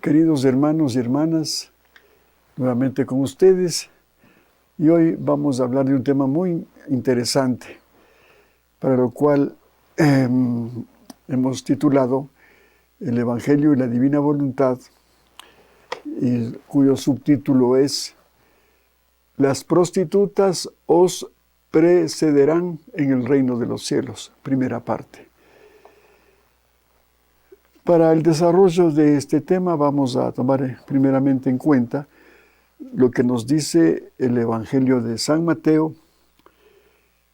Queridos hermanos y hermanas, nuevamente con ustedes, y hoy vamos a hablar de un tema muy interesante, para lo cual hemos titulado El Evangelio y la Divina Voluntad, y cuyo subtítulo es Las prostitutas os precederán en el reino de los cielos, primera parte. Para el desarrollo de este tema vamos a tomar primeramente en cuenta lo que nos dice el Evangelio de San Mateo,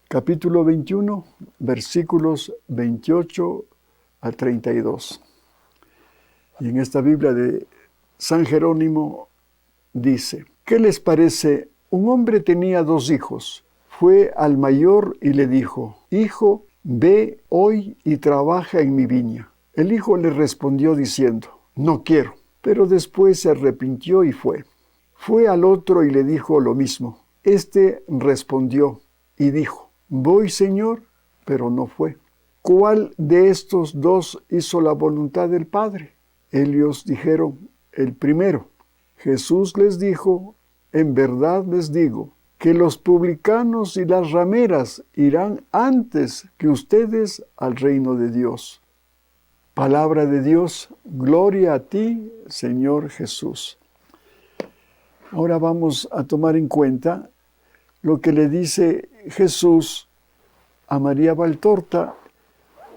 capítulo 21, versículos 28 a 32. Y en esta Biblia de San Jerónimo dice: ¿Qué les parece? Un hombre tenía 2 hijos. Fue al mayor y le dijo: Hijo, ve hoy y trabaja en mi viña. El hijo le respondió diciendo: No quiero. Pero después se arrepintió y fue. Fue al otro y le dijo lo mismo. Este respondió y dijo: Voy, Señor, pero no fue. ¿Cuál de estos 2 hizo la voluntad del Padre? Ellos dijeron: el primero. Jesús les dijo: En verdad les digo, que los publicanos y las rameras irán antes que ustedes al reino de Dios. Palabra de Dios, gloria a ti, Señor Jesús. Ahora vamos a tomar en cuenta lo que le dice Jesús a María Valtorta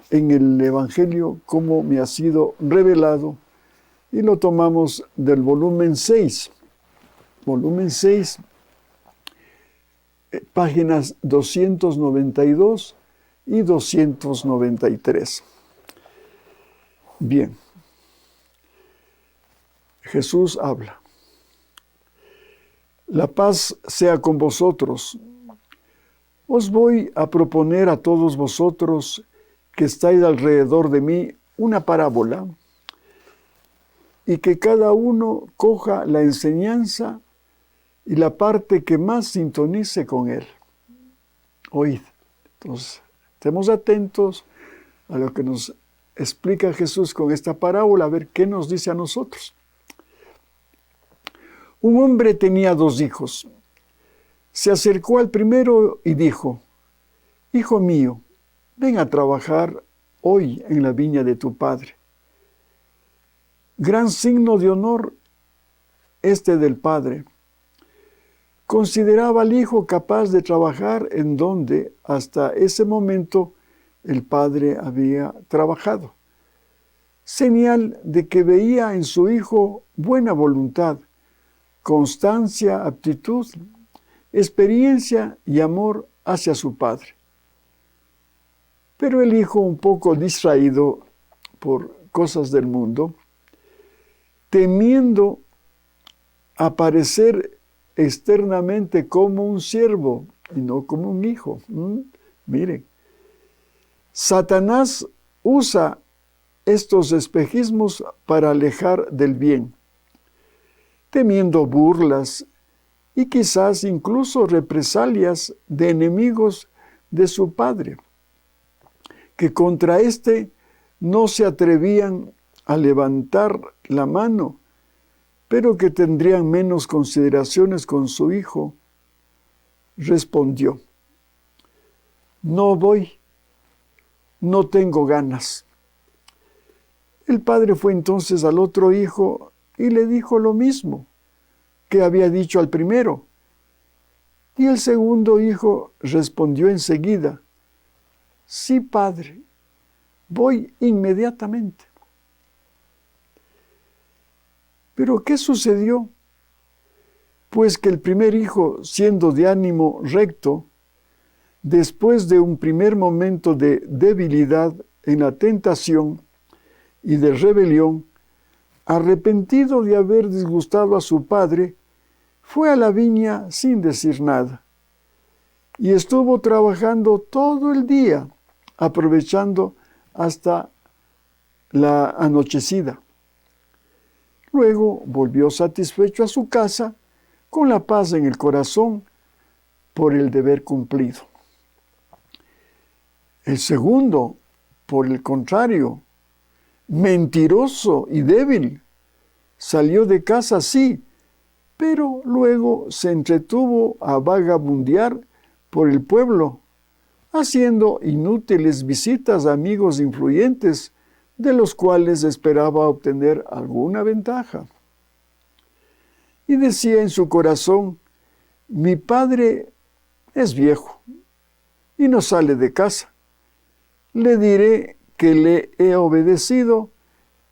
en el Evangelio, como me ha sido revelado, y lo tomamos del volumen 6. Volumen 6, páginas 292 y 293. Bien, Jesús habla. La paz sea con vosotros. Os voy a proponer a todos vosotros que estáis alrededor de mí una parábola, y que cada uno coja la enseñanza y la parte que más sintonice con él. Oíd. Entonces, estemos atentos a lo que nos explica Jesús con esta parábola, a ver qué nos dice a nosotros. Un hombre tenía 2 hijos. Se acercó al primero y dijo: Hijo mío, ven a trabajar hoy en la viña de tu padre. Gran signo de honor este del padre. Consideraba al hijo capaz de trabajar en donde hasta ese momento el padre había trabajado. Señal de que veía en su hijo buena voluntad, constancia, aptitud, experiencia y amor hacia su padre. Pero el hijo, un poco distraído por cosas del mundo, temiendo aparecer externamente como un siervo y no como un hijo. Miren, Satanás usa estos espejismos para alejar del bien, temiendo burlas y quizás incluso represalias de enemigos de su padre, que contra éste no se atrevían a levantar la mano, pero que tendrían menos consideraciones con su hijo. Respondió: No voy, no tengo ganas. El padre fue entonces al otro hijo y le dijo lo mismo que había dicho al primero. Y el segundo hijo respondió enseguida: Sí, padre, voy inmediatamente. ¿Pero qué sucedió? Pues que el primer hijo, siendo de ánimo recto, después de un primer momento de debilidad en la tentación y de rebelión, arrepentido de haber disgustado a su padre, fue a la viña sin decir nada, y estuvo trabajando todo el día, aprovechando hasta la anochecida. Luego volvió satisfecho a su casa, con la paz en el corazón por el deber cumplido. El segundo, por el contrario, mentiroso y débil, Salió de casa, sí, pero luego se entretuvo a vagabundear por el pueblo, haciendo inútiles visitas a amigos influyentes de los cuales esperaba obtener alguna ventaja. Y decía en su corazón: mi padre es viejo y no sale de casa. Le diré que le he obedecido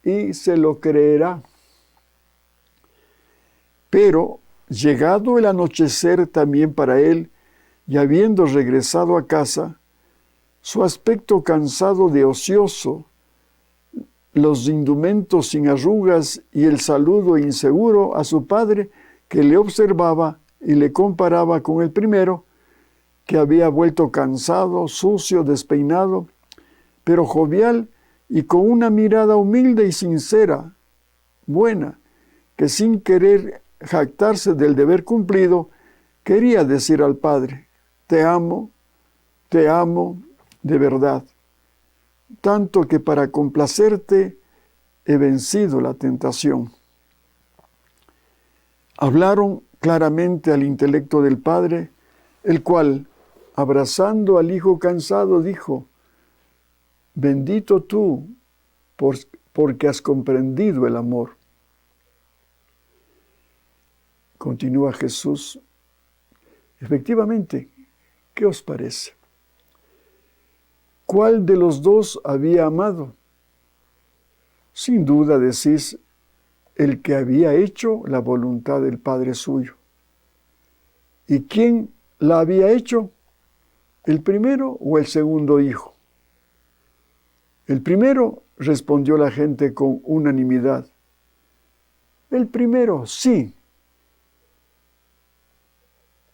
y se lo creerá. Pero, llegado el anochecer también para él, y habiendo regresado a casa, su aspecto cansado de ocioso, los indumentos sin arrugas y el saludo inseguro a su padre, que le observaba y le comparaba con el primero, que había vuelto cansado, sucio, despeinado, pero jovial y con una mirada humilde y sincera, buena, que sin querer jactarse del deber cumplido, quería decir al padre: te amo de verdad, tanto que para complacerte he vencido la tentación. Hablaron claramente al intelecto del padre, el cual, abrazando al hijo cansado, dijo: bendito tú, porque has comprendido el amor. Continúa Jesús: efectivamente, ¿qué os parece? ¿Cuál de los dos había amado? Sin duda decís, el que había hecho la voluntad del Padre suyo. ¿Y quién la había hecho? ¿El primero o el segundo hijo? El primero, respondió la gente con unanimidad. El primero, sí.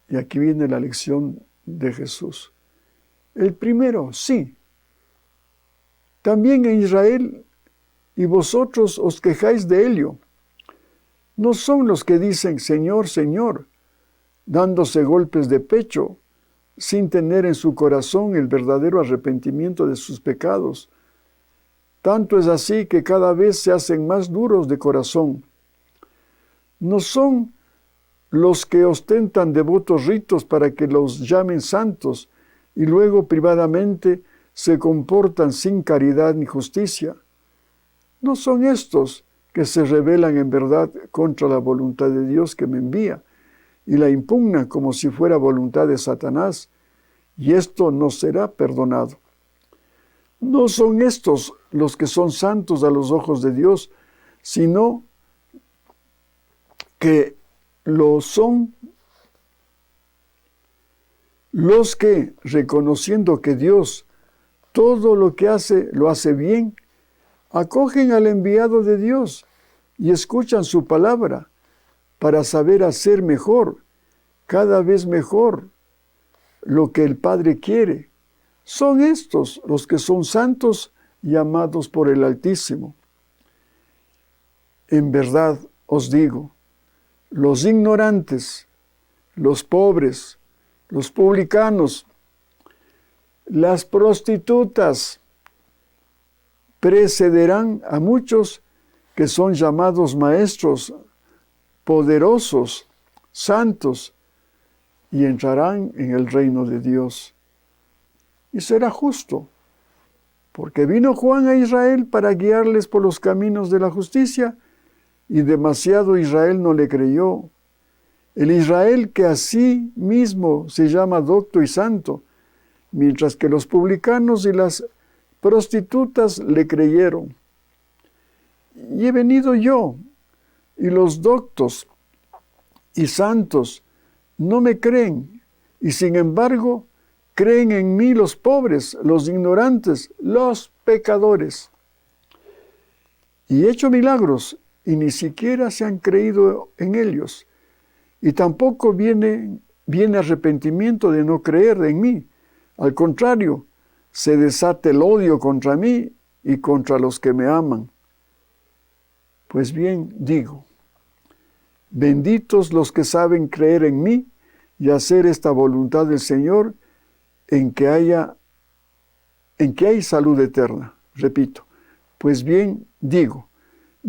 Y aquí viene la lección de Jesús. El primero, sí. También en Israel, y vosotros os quejáis de ello. No son los que dicen Señor, Señor, dándose golpes de pecho, sin tener en su corazón el verdadero arrepentimiento de sus pecados. Tanto es así que cada vez se hacen más duros de corazón. No son los que ostentan devotos ritos para que los llamen santos y luego privadamente se comportan sin caridad ni justicia. No son estos que se rebelan en verdad contra la voluntad de Dios que me envía y la impugnan como si fuera voluntad de Satanás, y esto no será perdonado. No son estos los que son santos a los ojos de Dios, sino que lo son los que, reconociendo que Dios todo lo que hace, lo hace bien, acogen al enviado de Dios y escuchan su palabra para saber hacer mejor, cada vez mejor, lo que el Padre quiere. Son estos los que son santos y amados por el Altísimo. En verdad os digo, los ignorantes, los pobres, los publicanos, las prostitutas, precederán a muchos que son llamados maestros, poderosos, santos, y entrarán en el reino de Dios. Y será justo, porque vino Juan a Israel para guiarles por los caminos de la justicia, y demasiado Israel no le creyó. El Israel que a sí mismo se llama docto y santo, mientras que los publicanos y las prostitutas le creyeron. Y he venido yo, y los doctos y santos no me creen, y sin embargo creen en mí los pobres, los ignorantes, los pecadores. Y he hecho milagros, y ni siquiera se han creído en ellos. Y tampoco viene arrepentimiento de no creer en mí. Al contrario, se desata el odio contra mí y contra los que me aman. Pues bien, digo, benditos los que saben creer en mí y hacer esta voluntad del Señor, en que hay salud eterna. Repito, pues bien, digo,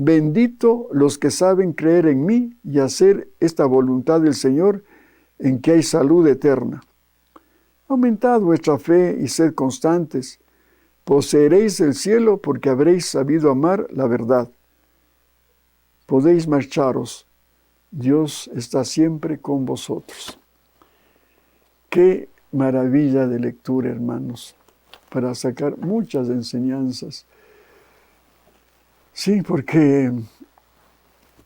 bendito los que saben creer en mí y hacer esta voluntad del Señor, en que hay salud eterna. Aumentad vuestra fe y sed constantes. Poseeréis el cielo porque habréis sabido amar la verdad. Podéis marcharos. Dios está siempre con vosotros. Qué maravilla de lectura, hermanos, para sacar muchas enseñanzas. Sí, porque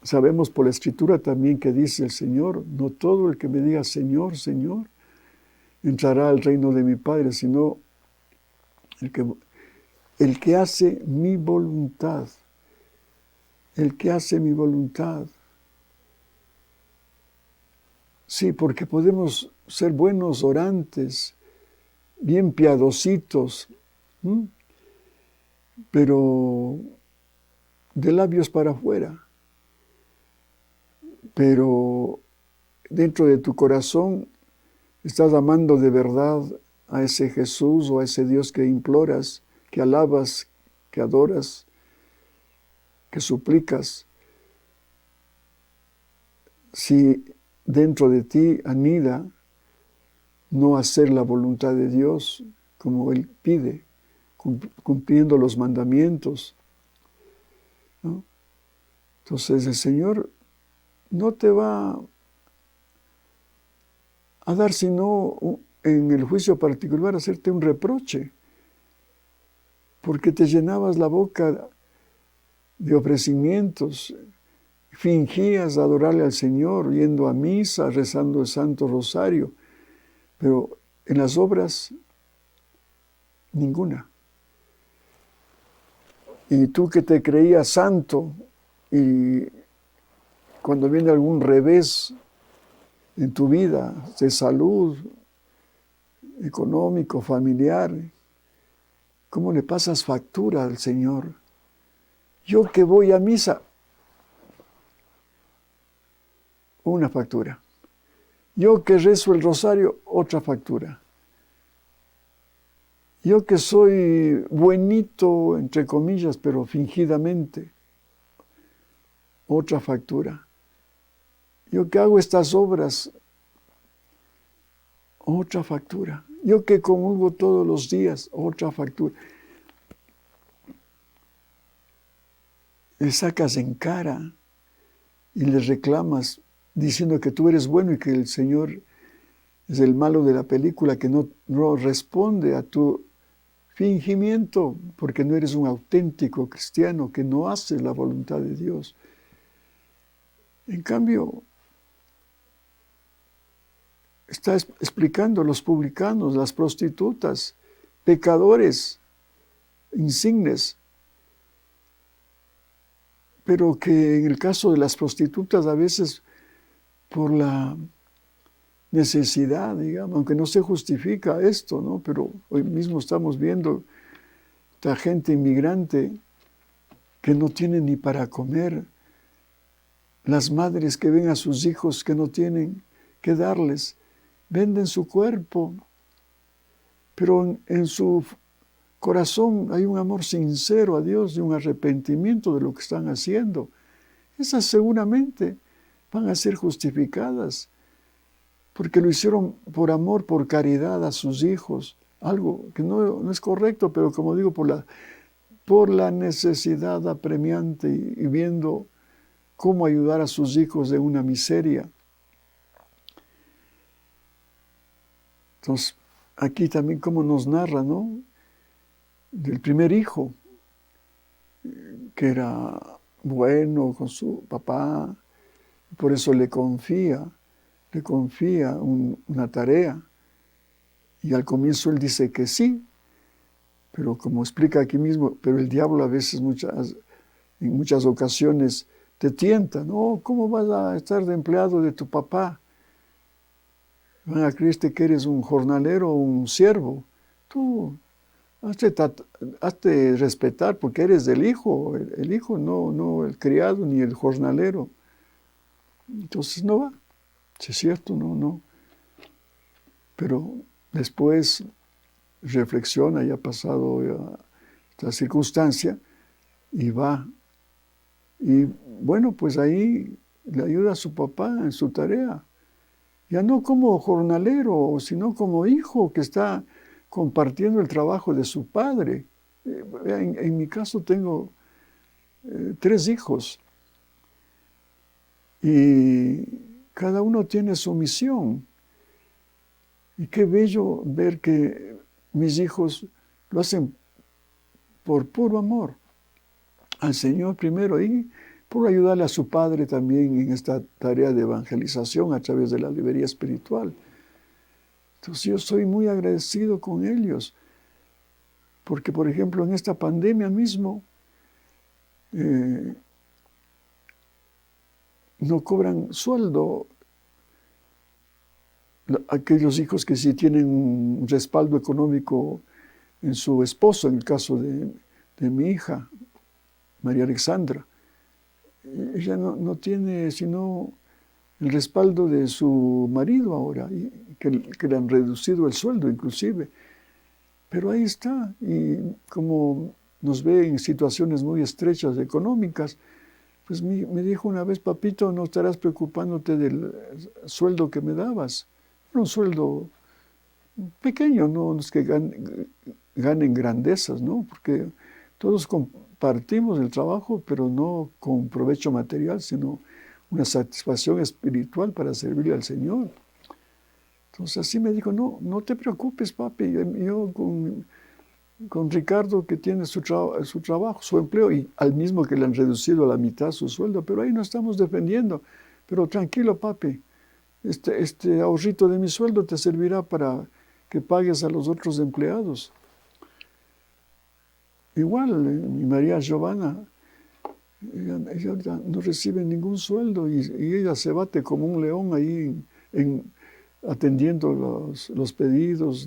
sabemos por la Escritura también que dice el Señor, no todo el que me diga Señor, Señor, entrará al reino de mi Padre, sino el que hace mi voluntad. El que hace mi voluntad. Sí, porque podemos ser buenos orantes, bien piadositos, pero de labios para afuera. Pero dentro de tu corazón estás amando de verdad a ese Jesús o a ese Dios que imploras, que alabas, que adoras, que suplicas. Si dentro de ti anida no hacer la voluntad de Dios como Él pide, cumpliendo los mandamientos, ¿no? Entonces el Señor no te va a dar sino en el juicio particular hacerte un reproche, porque te llenabas la boca de ofrecimientos, fingías adorarle al Señor, yendo a misa, rezando el Santo Rosario, pero en las obras, ninguna. Y tú que te creías santo, y cuando viene algún revés en tu vida, de salud, económico, familiar, ¿cómo le pasas factura al Señor? Yo que voy a misa, una factura. Yo que rezo el rosario, otra factura. Yo que soy buenito, entre comillas, pero fingidamente, otra factura. Yo que hago estas obras, otra factura. Yo que comulgo todos los días, otra factura. Le sacas en cara y le reclamas diciendo que tú eres bueno y que el Señor es el malo de la película, que no responde a tu fingimiento, porque no eres un auténtico cristiano, que no haces la voluntad de Dios. En cambio, está explicando los publicanos, las prostitutas, pecadores, insignes, pero que en el caso de las prostitutas a veces por la necesidad, digamos, aunque no se justifica esto, ¿no? Pero hoy mismo estamos viendo esta gente inmigrante que no tiene ni para comer, las madres que ven a sus hijos que no tienen que darles, venden su cuerpo, pero en su corazón hay un amor sincero a Dios y un arrepentimiento de lo que están haciendo. Esas seguramente van a ser justificadas, porque lo hicieron por amor, por caridad a sus hijos, algo que no es correcto, pero como digo, por la necesidad apremiante y viendo cómo ayudar a sus hijos de una miseria. Entonces, aquí también como nos narra, ¿no? Del primer hijo, que era bueno con su papá, por eso le confía una tarea. Y al comienzo él dice que sí, pero como explica aquí mismo, pero el diablo a veces, en muchas ocasiones, te tienta, ¿no? ¿Cómo vas a estar de empleado de tu papá? Van a creerte que eres un jornalero o un siervo. Tú hazte respetar porque eres el hijo no el criado ni el jornalero. Entonces no va. Si es cierto, no. Pero después reflexiona, ya ha pasado esta circunstancia, y va Y bueno, pues ahí le ayuda a su papá en su tarea. Ya no como jornalero, sino como hijo que está compartiendo el trabajo de su padre. En mi caso tengo 3 hijos y cada uno tiene su misión. Y qué bello ver que mis hijos lo hacen por puro amor al Señor primero y por ayudarle a su padre también en esta tarea de evangelización a través de la librería espiritual. Entonces yo soy muy agradecido con ellos, porque por ejemplo en esta pandemia mismo no cobran sueldo aquellos hijos que sí tienen un respaldo económico en su esposo, en el caso de mi hija, María Alexandra. Ella no tiene sino el respaldo de su marido ahora, que le han reducido el sueldo inclusive. Pero ahí está, y como nos ve en situaciones muy estrechas económicas, pues me dijo una vez: papito, no estarás preocupándote del sueldo que me dabas. Era un sueldo pequeño, no es que ganen grandezas, ¿no? Porque todos compartimos el trabajo, pero no con provecho material, sino una satisfacción espiritual para servirle al Señor. Entonces así me dijo: no te preocupes, papi, yo con Ricardo, que tiene su trabajo, su empleo, y al mismo que le han reducido a la mitad su sueldo, pero ahí nos estamos defendiendo. Pero tranquilo, papi, este ahorrito de mi sueldo te servirá para que pagues a los otros empleados. Igual, mi María Giovanna, ella no recibe ningún sueldo y ella se bate como un león ahí atendiendo los pedidos,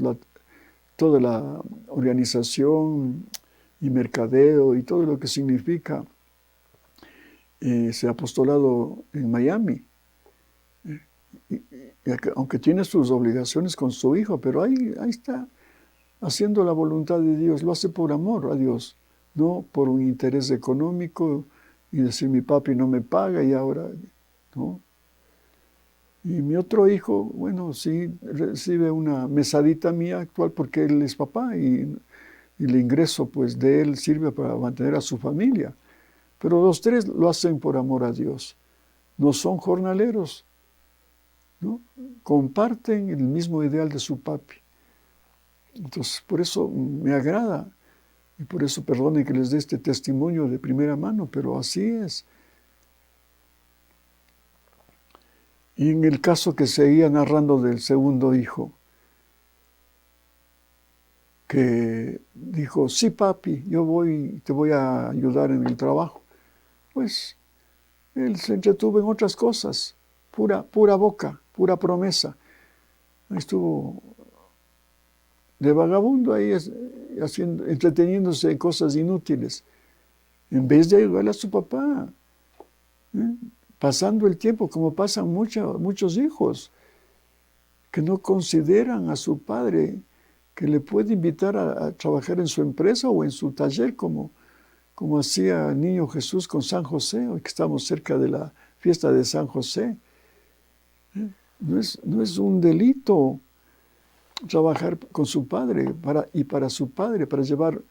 toda la organización y mercadeo y todo lo que significa ese apostolado en Miami. Aunque tiene sus obligaciones con su hijo, pero ahí está haciendo la voluntad de Dios, lo hace por amor a Dios, no por un interés económico y decir: mi papi no me paga y ahora, ¿no? Y mi otro hijo, bueno, sí recibe una mesadita mía actual porque él es papá y el ingreso pues de él sirve para mantener a su familia. Pero los 3 lo hacen por amor a Dios. No son jornaleros, ¿no? Comparten el mismo ideal de su papi. Entonces, por eso me agrada y por eso perdonen que les dé este testimonio de primera mano, pero así es. Y en el caso que seguía narrando del segundo hijo, que dijo: sí, papi, yo te voy a ayudar en el trabajo. Pues él se entretuvo en otras cosas, pura boca, pura promesa. Estuvo de vagabundo ahí entreteniéndose en cosas inútiles, en vez de ayudarle a su papá, pasando el tiempo como pasan muchos hijos, que no consideran a su padre, que le puede invitar a trabajar en su empresa o en su taller, como hacía el niño Jesús con San José, hoy que estamos cerca de la fiesta de San José. No es un delito trabajar con su padre para su padre, para llevar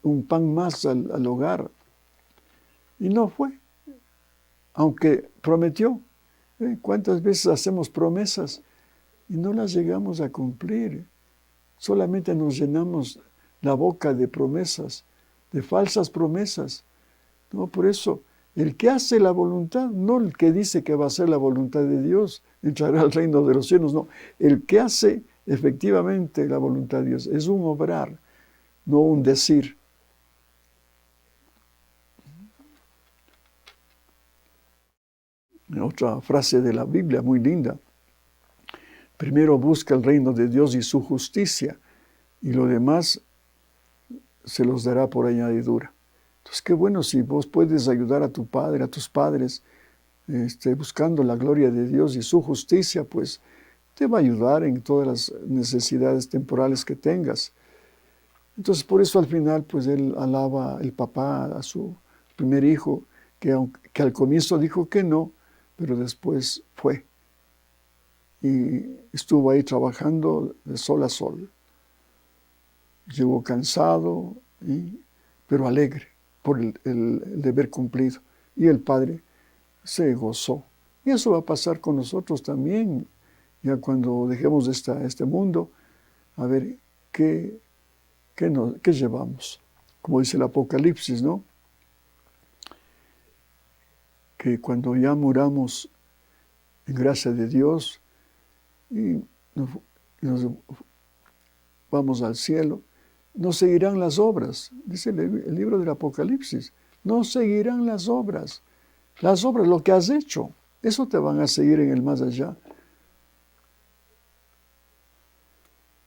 un pan más al hogar. Y no fue, aunque prometió. ¿Cuántas veces hacemos promesas y no las llegamos a cumplir? Solamente nos llenamos la boca de promesas, de falsas promesas. No, por eso, el que hace la voluntad, no el que dice que va a hacer la voluntad de Dios, entrará al reino de los cielos, no. El que hace efectivamente la voluntad de Dios es un obrar, no un decir. Otra frase de la Biblia muy linda: primero busca el reino de Dios y su justicia, y lo demás se los dará por añadidura. Entonces, qué bueno si vos puedes ayudar a tu padre, a tus padres, buscando la gloria de Dios y su justicia, pues te va a ayudar en todas las necesidades temporales que tengas. Entonces, por eso al final, pues él alaba el papá a su primer hijo, que al comienzo dijo que no, pero después fue. Y estuvo ahí trabajando de sol a sol. Llegó cansado, pero alegre por el deber cumplido. Y el Padre se gozó. Y eso va a pasar con nosotros también, ya cuando dejemos este mundo, a ver qué llevamos. Como dice el Apocalipsis, ¿no? Que cuando ya muramos en gracia de Dios y nos vamos al cielo, no seguirán las obras. Dice el libro del Apocalipsis, no seguirán las obras. Las obras, lo que has hecho, eso te van a seguir en el más allá.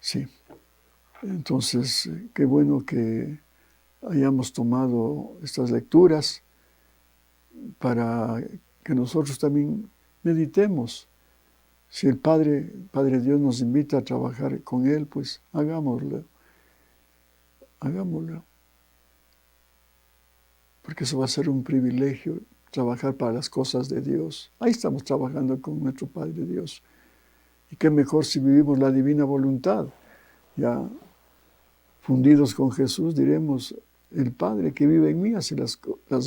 Sí. Entonces, qué bueno que hayamos tomado estas lecturas para que nosotros también meditemos. Si el Padre Dios nos invita a trabajar con Él, pues hagámoslo. Hagámoslo. Porque eso va a ser un privilegio, trabajar para las cosas de Dios. Ahí estamos trabajando con nuestro Padre Dios. Y qué mejor si vivimos la divina voluntad. Ya fundidos con Jesús, diremos, el Padre que vive en mí hace las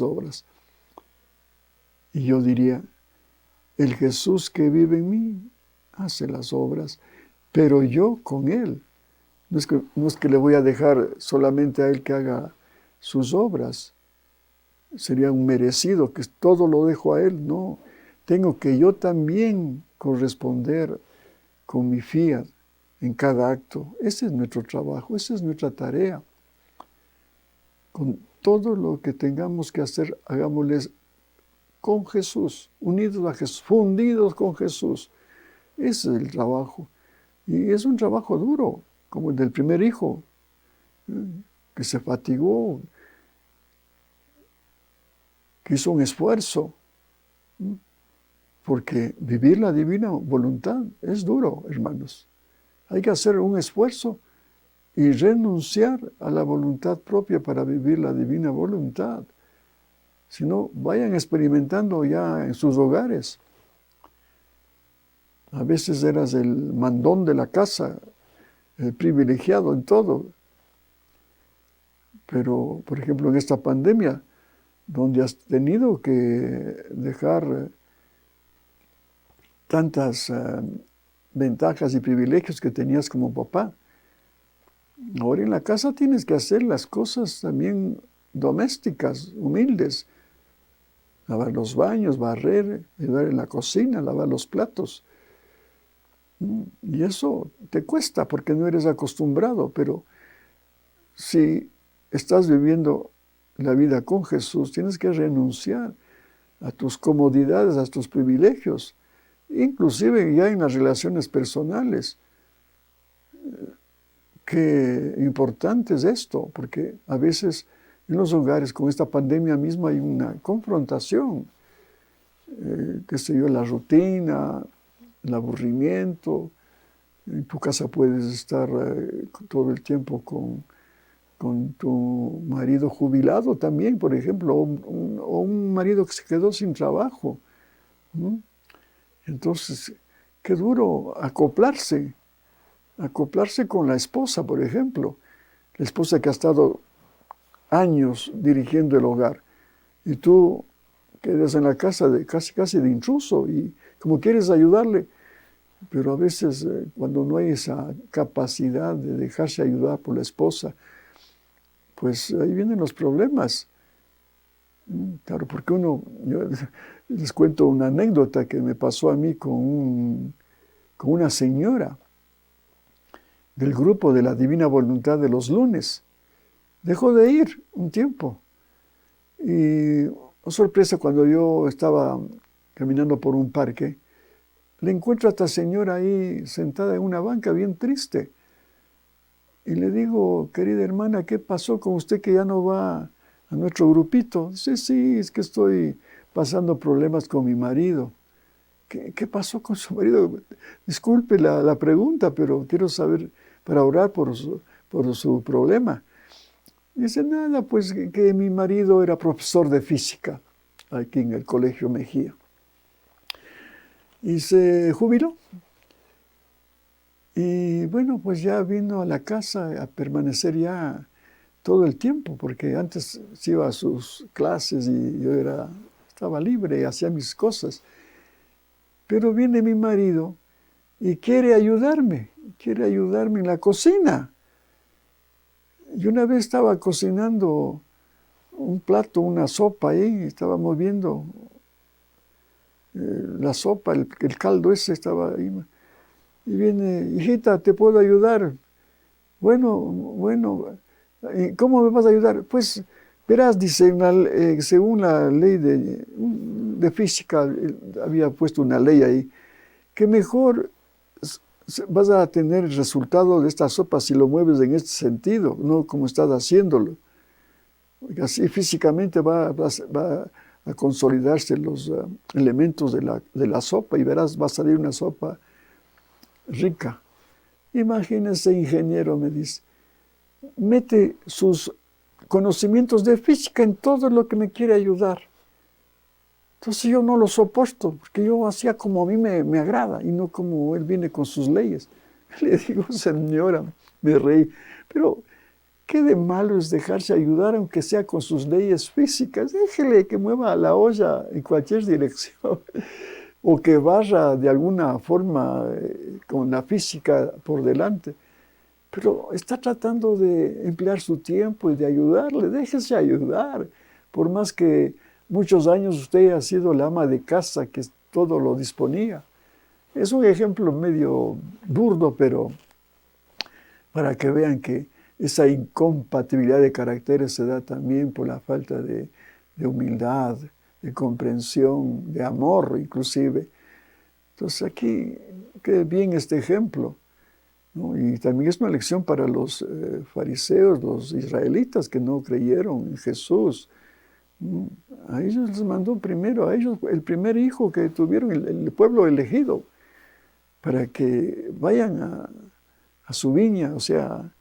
obras. Y yo diría, el Jesús que vive en mí hace las obras, pero yo con Él. No es que le voy a dejar solamente a Él que haga sus obras. Sería un merecido que todo lo dejo a Él. No, tengo que yo también corresponder con mi fiat en cada acto. Ese es nuestro trabajo, esa es nuestra tarea. Con todo lo que tengamos que hacer, hagámosles con Jesús, unidos a Jesús, fundidos con Jesús. Ese es el trabajo. Y es un trabajo duro, como el del primer hijo, que se fatigó, que hizo un esfuerzo, porque vivir la divina voluntad es duro, hermanos. Hay que hacer un esfuerzo y renunciar a la voluntad propia para vivir la divina voluntad. Si no, vayan experimentando ya en sus hogares. A veces eras el mandón de la casa, el privilegiado en todo. Pero, por ejemplo, en esta pandemia, donde has tenido que dejar tantas ventajas y privilegios que tenías como papá, ahora en la casa tienes que hacer las cosas también domésticas, humildes. Lavar los baños, barrer, ayudar en la cocina, lavar los platos. Y eso te cuesta porque no eres acostumbrado, pero si estás viviendo la vida con Jesús, tienes que renunciar a tus comodidades, a tus privilegios, inclusive ya en las relaciones personales. Qué importante es esto, porque a veces en los hogares con esta pandemia misma hay una confrontación, qué sé yo, la rutina, el aburrimiento. En tu casa puedes estar todo el tiempo con tu marido jubilado también, por ejemplo, o un marido que se quedó sin trabajo. Entonces, qué duro acoplarse con la esposa, por ejemplo. La esposa que ha estado años dirigiendo el hogar, y tú quedas en la casa casi de intruso, y como quieres ayudarle, pero a veces cuando no hay esa capacidad de dejarse ayudar por la esposa, pues ahí vienen los problemas. Claro, porque yo les cuento una anécdota que me pasó a mí con una señora del grupo de la Divina Voluntad de los lunes. Dejó de ir un tiempo. Y, oh sorpresa, cuando yo estaba caminando por un parque, le encuentro a esta señora ahí sentada en una banca bien triste. Y le digo, querida hermana, ¿qué pasó con usted que ya no va a nuestro grupito? Dice, sí, es que estoy pasando problemas con mi marido. ¿Qué pasó con su marido? Disculpe la pregunta, pero quiero saber, para orar por su problema. Dice, nada, pues que mi marido era profesor de física. aquí en el Colegio Mejía. Y se jubiló. Y bueno, pues ya vino a la casa a permanecer ya todo el tiempo, porque antes se iba a sus clases y yo estaba libre y hacía mis cosas. Pero viene mi marido y quiere ayudarme en la cocina. Y una vez estaba cocinando un plato, una sopa ahí, estábamos viendo la sopa, el caldo ese estaba ahí. Y viene, hijita, ¿te puedo ayudar? Bueno, ¿cómo me vas a ayudar? Pues, verás, dice, según la ley de física, había puesto una ley ahí, que mejor vas a tener el resultado de esta sopa si lo mueves en este sentido, no como estás haciéndolo. Así físicamente va a consolidarse los elementos de la sopa y verás, va a salir una sopa rica. Imagínese, ingeniero, me dice, mete sus conocimientos de física en todo lo que me quiere ayudar. Entonces yo no lo soporto, porque yo hacía como a mí me agrada y no como él viene con sus leyes. Le digo, señora, me reí, pero ¿qué de malo es dejarse ayudar aunque sea con sus leyes físicas? Déjele que mueva la olla en cualquier dirección o que barra de alguna forma con la física por delante. Pero está tratando de emplear su tiempo y de ayudarle. Déjese ayudar. Por más que muchos años usted ha sido la ama de casa que todo lo disponía. Es un ejemplo medio burdo, pero para que vean que esa incompatibilidad de caracteres se da también por la falta de humildad, de comprensión, de amor inclusive. Entonces aquí, qué bien este ejemplo, ¿no? Y también es una lección para los fariseos, los israelitas que no creyeron en Jesús. A ellos les mandó primero, a ellos el primer hijo que tuvieron, el pueblo elegido, para que vayan a su viña, o sea,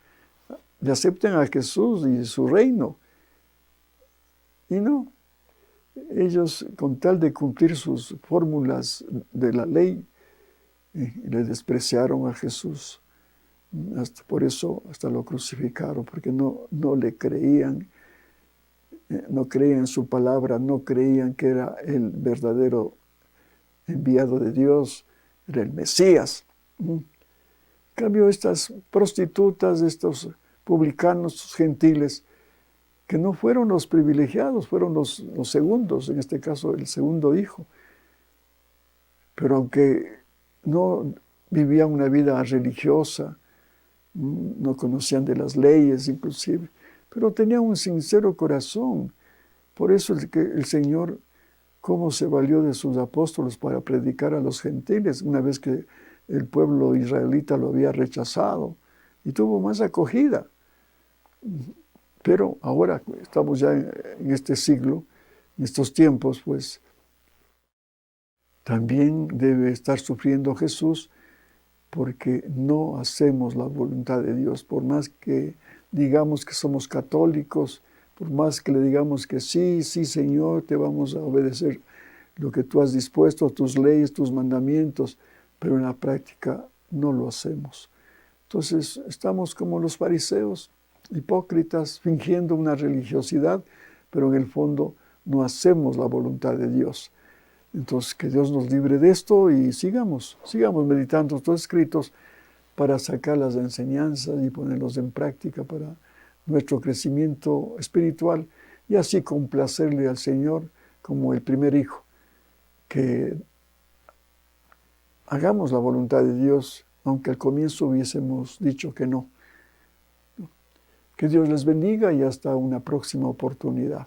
le acepten a Jesús y su reino. Y no, ellos con tal de cumplir sus fórmulas de la ley, le despreciaron a Jesús. Por eso hasta lo crucificaron, porque no le creían, no creían en su palabra, no creían que era el verdadero enviado de Dios, era el Mesías. En cambio, estas prostitutas, estos publicanos, estos gentiles, que no fueron los privilegiados, fueron los segundos, en este caso el segundo hijo. Pero aunque no vivían una vida religiosa, no conocían de las leyes inclusive, pero tenían un sincero corazón. Por eso es que el Señor, cómo se valió de sus apóstoles para predicar a los gentiles, una vez que el pueblo israelita lo había rechazado, y tuvo más acogida. Pero ahora estamos ya en este siglo, en estos tiempos, pues también debe estar sufriendo Jesús porque no hacemos la voluntad de Dios. Por más que digamos que somos católicos, por más que le digamos que sí, Señor, te vamos a obedecer lo que tú has dispuesto, tus leyes, tus mandamientos, pero en la práctica no lo hacemos. Entonces estamos como los fariseos, hipócritas, fingiendo una religiosidad, pero en el fondo no hacemos la voluntad de Dios. Entonces, que Dios nos libre de esto y sigamos meditando estos escritos para sacar las enseñanzas y ponerlos en práctica para nuestro crecimiento espiritual y así complacerle al Señor como el primer hijo, que hagamos la voluntad de Dios, aunque al comienzo hubiésemos dicho que no. Que Dios les bendiga y hasta una próxima oportunidad.